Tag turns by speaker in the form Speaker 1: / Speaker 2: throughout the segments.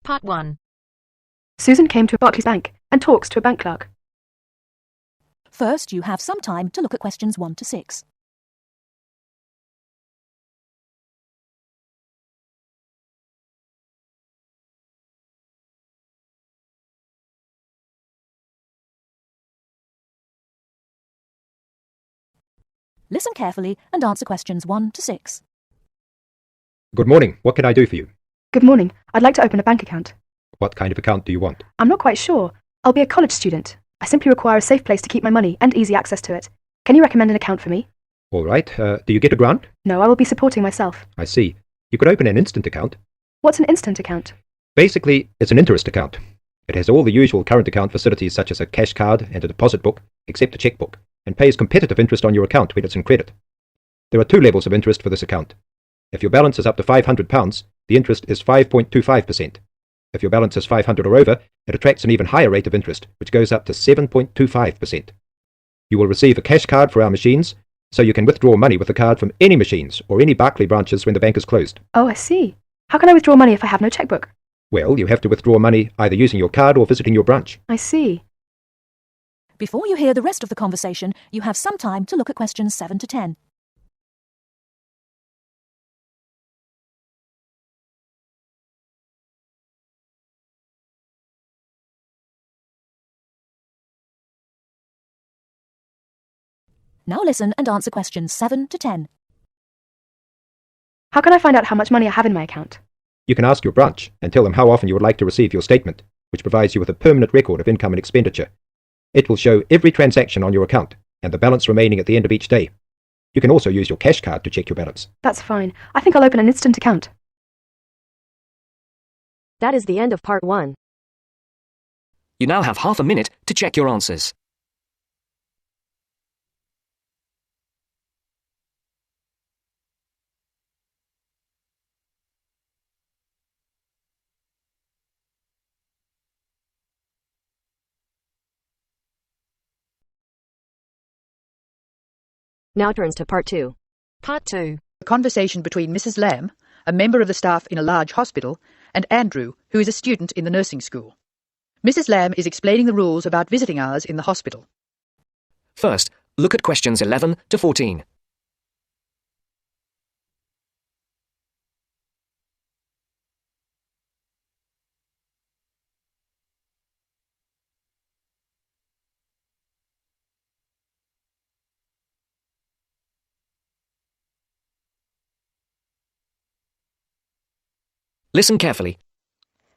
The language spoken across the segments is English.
Speaker 1: Part 1.
Speaker 2: Susan came to a Barclays bank and talks to a bank clerk.
Speaker 3: First, you have some time to look at questions 1 to 6. Listen carefully and answer questions 1 to 6.
Speaker 4: Good morning. What can I do for you?
Speaker 2: Good morning. I'd like to open a bank account.
Speaker 4: What kind of account do you want?
Speaker 2: I'm not quite sure. I'll be a college student. I simply require a safe place to keep my money and easy access to it. Can you recommend an account for me?
Speaker 4: All right. Do you get a grant?
Speaker 2: No, I will be supporting myself.
Speaker 4: I see. You could open an instant account.
Speaker 2: What's an instant account?
Speaker 4: Basically, it's an interest account. It has all the usual current account facilities such as a cash card and a deposit book, except a checkbook, and pays competitive interest on your account when it's in credit. There are 2 levels of interest for this account. If your balance is up to £500, the interest is 5.25%. If your balance is 500 or over, it attracts an even higher rate of interest, which goes up to 7.25%. You will receive a cash card for our machines, so you can withdraw money with the card from any machines or any Barclays branches when the bank is closed.
Speaker 2: Oh, I see. How can I withdraw money if I have no checkbook?
Speaker 4: Well, you have to withdraw money either using your card or visiting your branch.
Speaker 2: I see.
Speaker 3: Before you hear the rest of the conversation, you have some time to look at questions 7 to 10. Now listen and answer questions 7 to 10.
Speaker 2: How can I find out how much money I have in my account?
Speaker 4: You can ask your branch and tell them how often you would like to receive your statement, which provides you with a permanent record of income and expenditure. It will show every transaction on your account and the balance remaining at the end of each day. You can also use your cash card to check your balance.
Speaker 2: That's fine. I think I'll open an instant account.
Speaker 1: That is the end of Part 1.
Speaker 5: You now have half a minute to check your answers.
Speaker 1: Now turns to Part 2. Part 2.
Speaker 6: A conversation between Mrs. Lamb, a member of the staff in a large hospital, and Andrew, who is a student in the nursing school. Mrs. Lamb is explaining the rules about visiting hours in the hospital.
Speaker 5: First, look at questions 11 to 14. Listen carefully.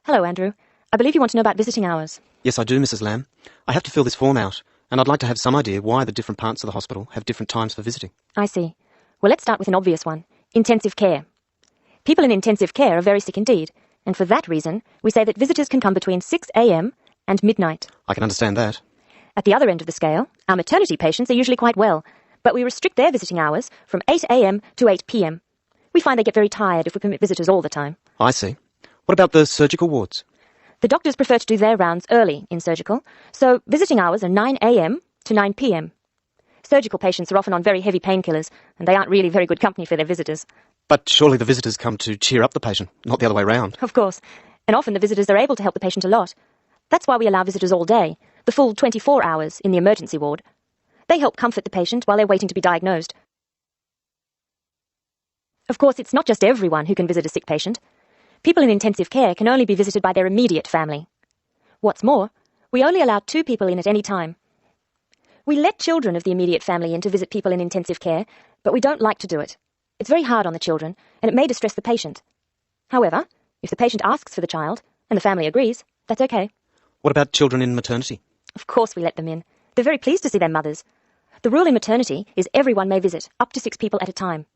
Speaker 7: Hello, Andrew. I believe you want to know about visiting hours.
Speaker 8: Yes, I do, Mrs. Lamb. I have to fill this form out, and I'd like to have some idea why the different parts of the hospital have different times for visiting.
Speaker 7: I see. Well, let's start with an obvious one. Intensive care. People in intensive care are very sick indeed, and for that reason, we say that visitors can come between 6 a.m. and midnight.
Speaker 8: I can understand that.
Speaker 7: At the other end of the scale, our maternity patients are usually quite well, but we restrict their visiting hours from 8 a.m. to 8 p.m. We find they get very tired if we permit visitors all the time.
Speaker 8: I see. What about the surgical wards?
Speaker 7: The doctors prefer to do their rounds early in surgical, so visiting hours are 9 a.m. to 9 p.m. Surgical patients are often on very heavy painkillers, and they aren't really very good company for their visitors.
Speaker 8: But surely the visitors come to cheer up the patient, not the other way round.
Speaker 7: Of course, and often the visitors are able to help the patient a lot. That's why we allow visitors all day, the full 24 hours in the emergency ward. They help comfort the patient while they're waiting to be diagnosed. Of course, it's not just everyone who can visit a sick patient. People in intensive care can only be visited by their immediate family. What's more, we only allow 2 people in at any time. We let children of the immediate family in to visit people in intensive care, but we don't like to do it. It's very hard on the children, and it may distress the patient. However, if the patient asks for the child, and the family agrees, that's okay.
Speaker 8: What about children in maternity?
Speaker 7: Of course we let them in. They're very pleased to see their mothers. The rule in maternity is everyone may visit, up to 6 people at a time.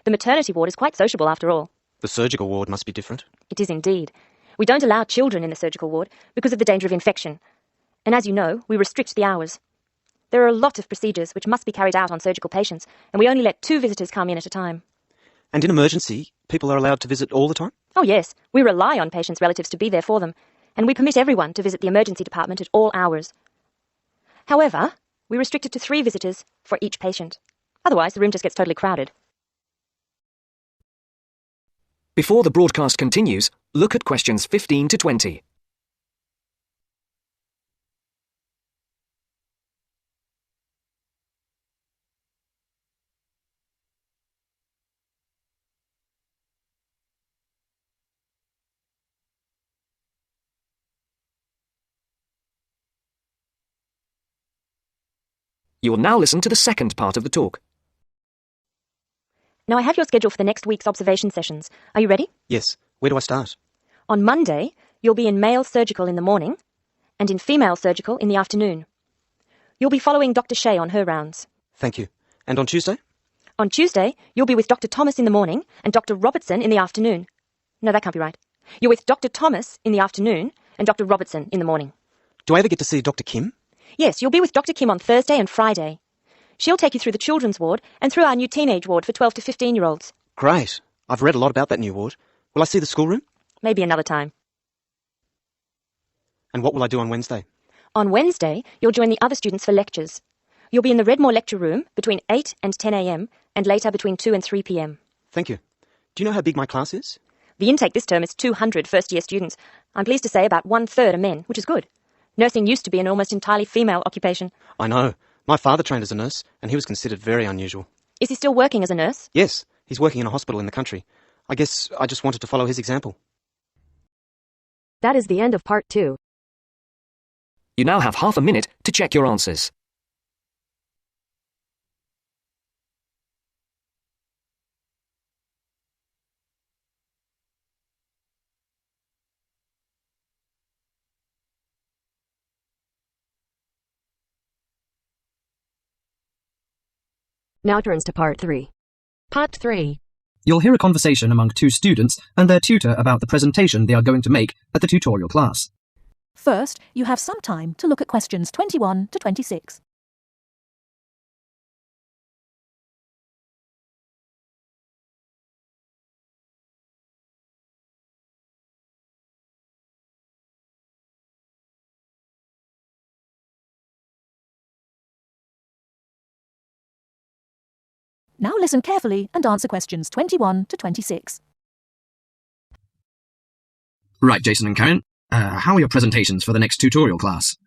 Speaker 7: The maternity ward is quite sociable after all.
Speaker 8: The surgical ward must be different.
Speaker 7: It is indeed. We don't allow children in the surgical ward because of the danger of infection. And as you know, we restrict the hours. There are a lot of procedures which must be carried out on surgical patients, and we only let 2 visitors come in at a time.
Speaker 8: And in emergency, people are allowed to visit all the time?
Speaker 7: Oh yes, we rely on patients' relatives to be there for them, and we permit everyone to visit the emergency department at all hours. However, we restrict it to 3 visitors for each patient. Otherwise, the room just gets totally crowded.
Speaker 5: Before the broadcast continues, Look at questions 15 to 20. You will now listen to the second part of the talk.
Speaker 7: Now I have your schedule for the next week's observation sessions. Are you ready?
Speaker 8: Yes. Where do I start?
Speaker 7: On Monday, you'll be in male surgical in the morning and in female surgical in the afternoon. You'll be following Dr. Shea on her rounds.
Speaker 8: Thank you. And on Tuesday?
Speaker 7: On Tuesday, you'll be with Dr. Thomas in the morning and Dr. Robertson in the afternoon. No, that can't be right. You're with Dr. Thomas in the afternoon and Dr. Robertson in the morning.
Speaker 8: Do I ever get to see Dr. Kim?
Speaker 7: Yes, you'll be with Dr. Kim on Thursday and Friday. She'll take you through the children's ward and through our new teenage ward for 12 to 15-year-olds.
Speaker 8: Great. I've read a lot about that new ward. Will I see the schoolroom?
Speaker 7: Maybe another time.
Speaker 8: And what will I do on Wednesday?
Speaker 7: On Wednesday, you'll join the other students for lectures. You'll be in the Redmore lecture room between 8 and 10 a.m. and later between 2 and 3 p.m.
Speaker 8: Thank you. Do you know how big my class is?
Speaker 7: The intake this term is 200 first-year students. I'm pleased to say about 1/3 are men, which is good. Nursing used to be an almost entirely female occupation.
Speaker 8: I know. My father trained as a nurse, and he was considered very unusual.
Speaker 7: Is he still working as a nurse?
Speaker 8: Yes, he's working in a hospital in the country. I guess I just wanted to follow his example.
Speaker 1: That is the end of part 2.
Speaker 5: You now have half a minute to check your answers.
Speaker 1: Now turns to part 3. Part 3.
Speaker 9: You'll hear a conversation among two students and their tutor about the presentation they are going to make at the tutorial class.
Speaker 3: First, you have some time to look at questions 21 to 26. Now listen carefully and answer questions 21 to 26.
Speaker 9: Right, Jason and Karen. How are your presentations for the next tutorial class?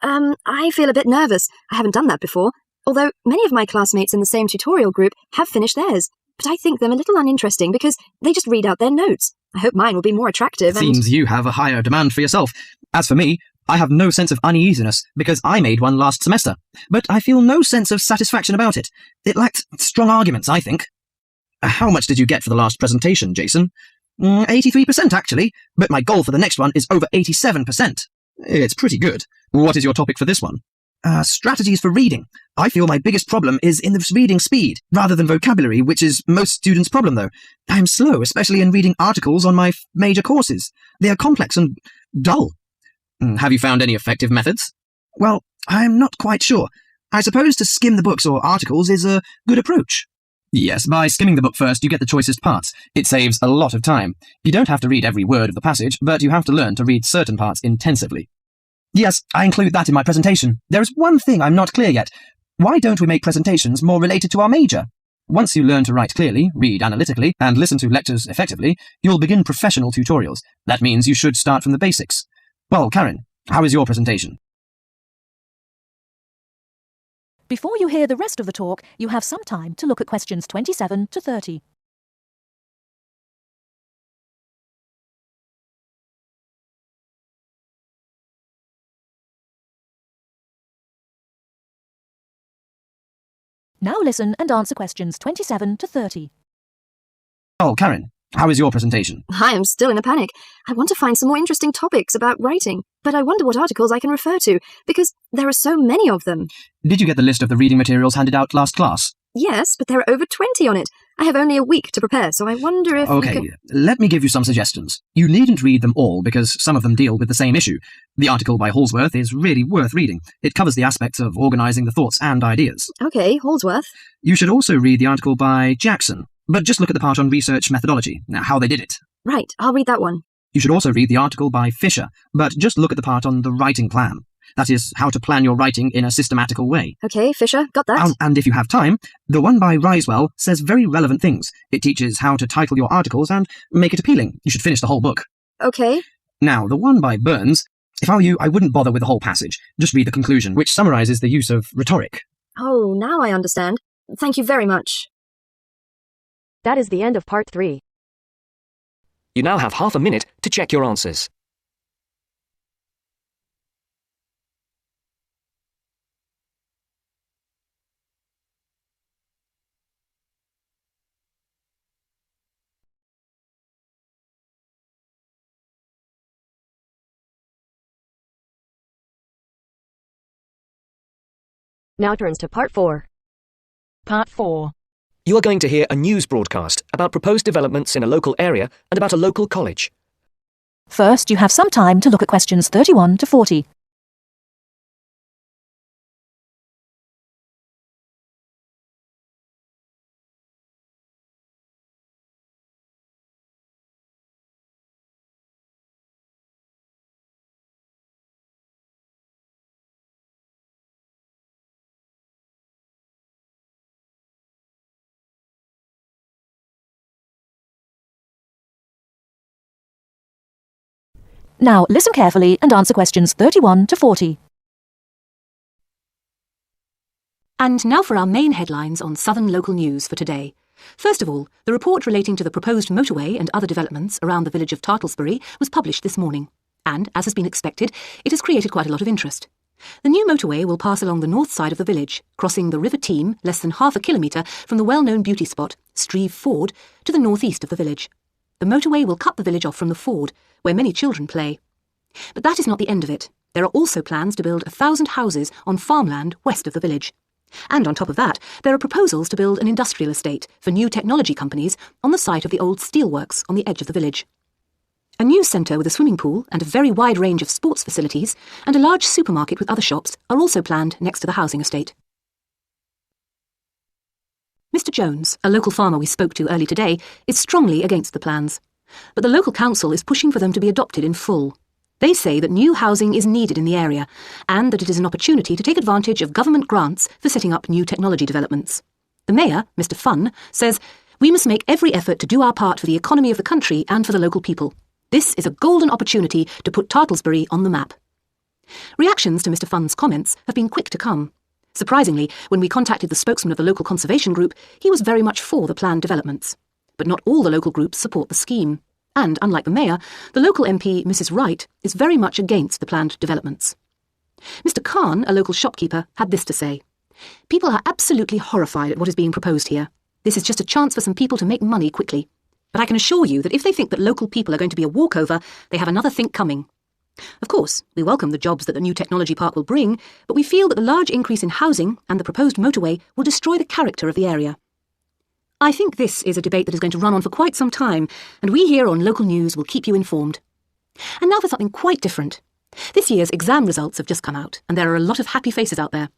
Speaker 2: I feel a bit nervous. I haven't done that before. Although many of my classmates in the same tutorial group have finished theirs. But I think them a little uninteresting because they just read out their notes. I hope mine will be more attractive
Speaker 9: It seems you have a higher demand for yourself. As for me, I have no sense of uneasiness because I made one last semester, but I feel no sense of satisfaction about it. It lacked strong arguments, I think. How much did you get for the last presentation, Jason? 83% actually, but my goal for the next one is over 87%. It's pretty good. What is your topic for this one? Strategies for reading. I feel my biggest problem is in the reading speed, rather than vocabulary, which is most students' problem, though. I'm slow, especially in reading articles on my major courses. They are complex and dull. Have you found any effective methods? Well, I'm not quite sure. I suppose to skim the books or articles is a good approach. Yes, by skimming the book first, you get the choicest parts. It saves a lot of time. You don't have to read every word of the passage, but you have to learn to read certain parts intensively. Yes, I include that in my presentation. There is one thing I'm not clear yet. Why don't we make presentations more related to our major? Once you learn to write clearly, read analytically, and listen to lectures effectively, you'll begin professional tutorials. That means you should start from the basics. Well, Karen, how is your presentation?
Speaker 3: Before you hear the rest of the talk, you have some time to look at questions 27 to 30. Now listen and answer questions 27 to 30.
Speaker 9: Oh, Karen, how is your presentation?
Speaker 2: I am still in a panic. I want to find some more interesting topics about writing, but I wonder what articles I can refer to, because there are so many of them.
Speaker 9: Did you get the list of the reading materials handed out last class?
Speaker 2: Yes, but there are over 20 on it. I have only a week to prepare, so I wonder if...
Speaker 9: Okay, let me give you some suggestions. You needn't read them all, because some of them deal with the same issue. The article by Holsworth is really worth reading. It covers the aspects of organising the thoughts and ideas.
Speaker 2: Okay, Holsworth.
Speaker 9: You should also read the article by Jackson, but just look at the part on research methodology, how they did it.
Speaker 2: Right, I'll read that one.
Speaker 9: You should also read the article by Fisher, but just look at the part on the writing plan. That is, how to plan your writing in a systematical way.
Speaker 2: Okay, Fisher, got that.
Speaker 9: And if you have time, the one by Risewell says very relevant things. It teaches how to title your articles and make it appealing. You should finish the whole book.
Speaker 2: Okay.
Speaker 9: Now, the one by Burns, if I were you, I wouldn't bother with the whole passage. Just read the conclusion, which summarises the use of rhetoric.
Speaker 2: Oh, now I understand. Thank you very much.
Speaker 1: That is the end of part 3.
Speaker 5: You now have half a minute to check your answers.
Speaker 1: Now turns to part 4.
Speaker 3: Part 4.
Speaker 5: You are going to hear a news broadcast about proposed developments in a local area and about a local college.
Speaker 3: First, you have some time to look at questions 31 to 40. Now, listen carefully and answer questions 31 to 40.
Speaker 10: And now for our main headlines on Southern local news for today. First of all, the report relating to the proposed motorway and other developments around the village of Tartlesbury was published this morning. And, as has been expected, it has created quite a lot of interest. The new motorway will pass along the north side of the village, crossing the River Team less than half a kilometre from the well-known beauty spot, Streve Ford, to the northeast of the village. The motorway will cut the village off from the ford, where many children play. But that is not the end of it. There are also plans to build 1,000 houses on farmland west of the village. And on top of that, there are proposals to build an industrial estate for new technology companies on the site of the old steelworks on the edge of the village. A news centre with a swimming pool and a very wide range of sports facilities and a large supermarket with other shops are also planned next to the housing estate. Mr. Jones, a local farmer we spoke to early today, is strongly against the plans. But the local council is pushing for them to be adopted in full. They say that new housing is needed in the area and that it is an opportunity to take advantage of government grants for setting up new technology developments. The mayor, Mr. Funn, says, "We must make every effort to do our part for the economy of the country and for the local people. This is a golden opportunity to put Tartlesbury on the map." Reactions to Mr. Funn's comments have been quick to come. Surprisingly, when we contacted the spokesman of the local conservation group, he was very much for the planned developments. But not all the local groups support the scheme. And, unlike the mayor, the local MP, Mrs. Wright, is very much against the planned developments. Mr. Khan, a local shopkeeper, had this to say: "People are absolutely horrified at what is being proposed here. This is just a chance for some people to make money quickly. But I can assure you that if they think that local people are going to be a walkover, they have another think coming. Of course, we welcome the jobs that the new technology park will bring, but we feel that the large increase in housing and the proposed motorway will destroy the character of the area." I think this is a debate that is going to run on for quite some time, and we here on Local News will keep you informed. And now for something quite different. This year's exam results have just come out, and there are a lot of happy faces out there.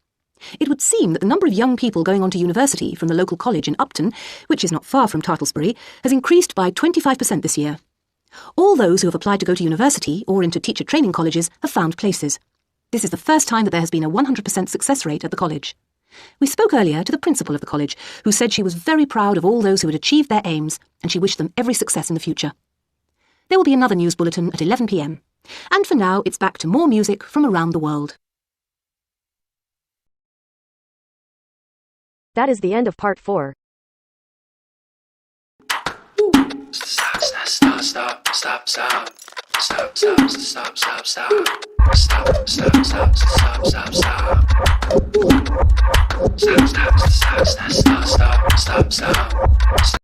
Speaker 10: It would seem that the number of young people going on to university from the local college in Upton, which is not far from Tartlesbury, has increased by 25% this year. All those who have applied to go to university or into teacher training colleges have found places. This is the first time that there has been a 100% success rate at the college. We spoke earlier to the principal of the college, who said she was very proud of all those who had achieved their aims, and she wished them every success in the future. There will be another news bulletin at 11 p.m. And for now, it's back to more music from around the world.
Speaker 1: That is the end of part 4.
Speaker 11: Stop, stop, stop, stop, stop, stop. Stop, stop, stop, stop, stop. Stop, stop, stop, stop, stop, stop. Stop, stop, stop, stop, stop, stop, stop.